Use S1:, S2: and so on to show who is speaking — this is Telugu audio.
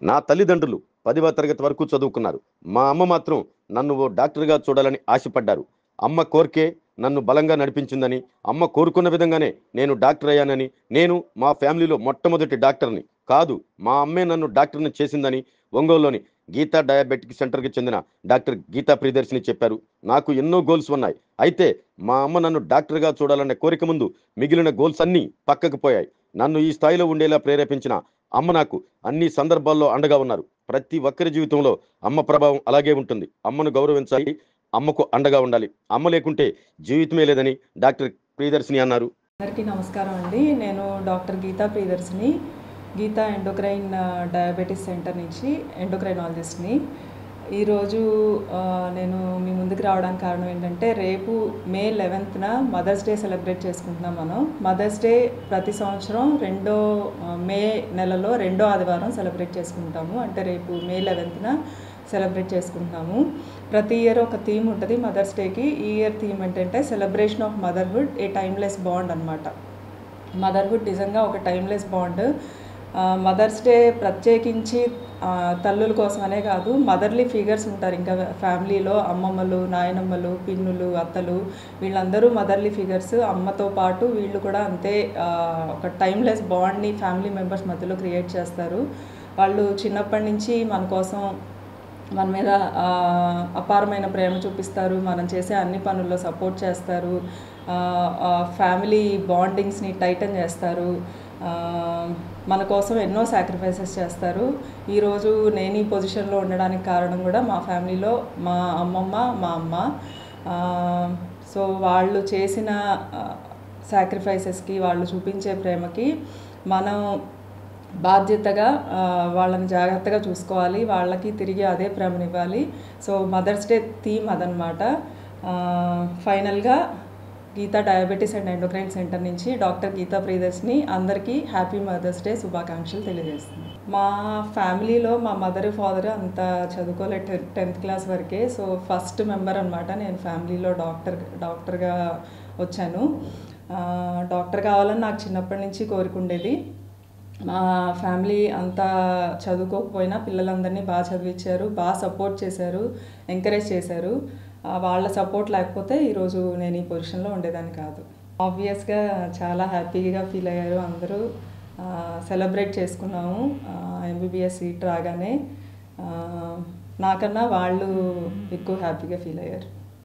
S1: నా తల్లిదండ్రులు 10వ తరగతి వరకు చదువుకున్నారు. మా అమ్మ మాత్రం నన్ను ఓ డాక్టర్‌గా చూడాలని ఆశపడ్డారు. అమ్మ కోరికే నన్ను బలంగా నడిపించిందని, అమ్మ కోరుకున్న విధంగానే నేను డాక్టర్ అయ్యానని, నేను మా ఫ్యామిలీలో మొట్టమొదటి డాక్టర్‌ని కాదు, మా అమ్మే నన్ను డాక్టర్‌ని చేసిందని ఒంగోలులోని గీతా డయాబెటిక్ సెంటర్‌కి చెందిన డాక్టర్ గీతా ప్రియదర్శిని చెప్పారు. నాకు ఎన్నో గోల్స్ ఉన్నాయి. అయితే మా అమ్మ నన్ను డాక్టర్‌గా చూడాలనే కోరిక ముందు మిగిలిన గోల్స్ అన్నీ పక్కకు పోయాయి. నన్ను ఈ స్థాయిలో ఉండేలా ప్రేరేపించిన అమ్మ నాకు అన్ని సందర్భాల్లో అండగా ఉన్నారు. ప్రతి ఒక్కరి జీవితంలో అమ్మ ప్రభావం అలాగే ఉంటుంది. అమ్మను గౌరవించాలి. అమ్మకు అండగా ఉండాలి. అమ్మ లేకుంటే జీవితమే లేదని డాక్టర్ ప్రియదర్శిని అన్నారు.
S2: అందరికీ నమస్కారం అండి. నేను doctor Geetha Priyadarshini, Geetha endocrine diabetes centre నుంచి ఎండోక్రైనాలజిస్ట్ని. ఈరోజు నేను మీ ముందుకు రావడానికి కారణం ఏంటంటే, రేపు మే 11న మదర్స్ డే సెలబ్రేట్ చేసుకుంటున్నాం మనం. మదర్స్ డే ప్రతి సంవత్సరం మే నెలలో రెండో ఆదివారం సెలబ్రేట్ చేసుకుంటాము. అంటే రేపు మే 11న సెలబ్రేట్ చేసుకుంటున్నాము. ప్రతి ఇయర్ ఒక థీమ్ ఉంటుంది మదర్స్ డేకి. ఈ ఇయర్ థీమ్ ఏంటంటే celebration of motherhood, A timeless bond అనమాట. మదర్హుడ్ నిజంగా ఒక టైమ్లెస్ బాండ్. మదర్స్ డే ప్రత్యేకించి తల్లుల కోసమనే కాదు, మదర్లీ ఫిగర్స్ ఉంటారు ఇంకా ఫ్యామిలీలో. అమ్మమ్మలు, నాయనమ్మలు, పిన్నులు, అత్తలు, వీళ్ళందరూ మదర్లీ ఫిగర్స్. అమ్మతో పాటు వీళ్ళు కూడా అంతే ఒక టైమ్లెస్ బాండ్ని ఫ్యామిలీ మెంబర్స్ మధ్యలో క్రియేట్ చేస్తారు. వాళ్ళు చిన్నప్పటి నుంచి మన కోసం, మన మీద అపారమైన ప్రేమ చూపిస్తారు. మనం చేసే అన్ని పనుల్లో సపోర్ట్ చేస్తారు. ఫ్యామిలీ బాండింగ్స్ని టైటన్ చేస్తారు. మన కోసం ఎన్నో సాక్రిఫైసెస్ చేస్తారు. ఈరోజు నేను ఈ పొజిషన్లో ఉండడానికి కారణం కూడా మా ఫ్యామిలీలో మా అమ్మమ్మ, మా అమ్మ. సో వాళ్ళు చేసిన సాక్రిఫైసెస్కి, వాళ్ళు చూపించే ప్రేమకి మనం బాధ్యతగా వాళ్ళని జాగ్రత్తగా చూసుకోవాలి. వాళ్ళకి తిరిగి అదే ప్రేమనివ్వాలి. సో మదర్స్ డే థీమ్ అదనమాట. ఫైనల్గా Geetha diabetes and endocrine centre నుంచి డాక్టర్ గీతా ప్రియదర్శిని అందరికీ హ్యాపీ మదర్స్ డే శుభాకాంక్షలు తెలియజేస్తుంది. మా ఫ్యామిలీలో మా మదర్, ఫాదర్ అంత చదువుకోలేదు, 10th క్లాస్ వరకే. సో ఫస్ట్ మెంబర్ అనమాట నేను ఫ్యామిలీలో డాక్టర్గా వచ్చాను. డాక్టర్ కావాలని నాకు చిన్నప్పటి నుంచి కోరిక ఉండేది. మా ఫ్యామిలీ అంతా చదువుకోకపోయినా పిల్లలందరినీ బాగా చదివించారు, బాగా సపోర్ట్ చేశారు, ఎంకరేజ్ చేశారు. వాళ్ళ సపోర్ట్ లేకపోతే ఈరోజు నేను ఈ పొజిషన్లో ఉండేదాన్ని కాదు. ఆబ్వియస్గా చాలా హ్యాపీగా ఫీల్ అయ్యారు అందరూ. సెలబ్రేట్ చేసుకున్నాము ఎంబీబీఎస్ సీట్ రాగానే. నాకన్నా వాళ్ళు ఎక్కువ హ్యాపీగా ఫీల్ అయ్యారు.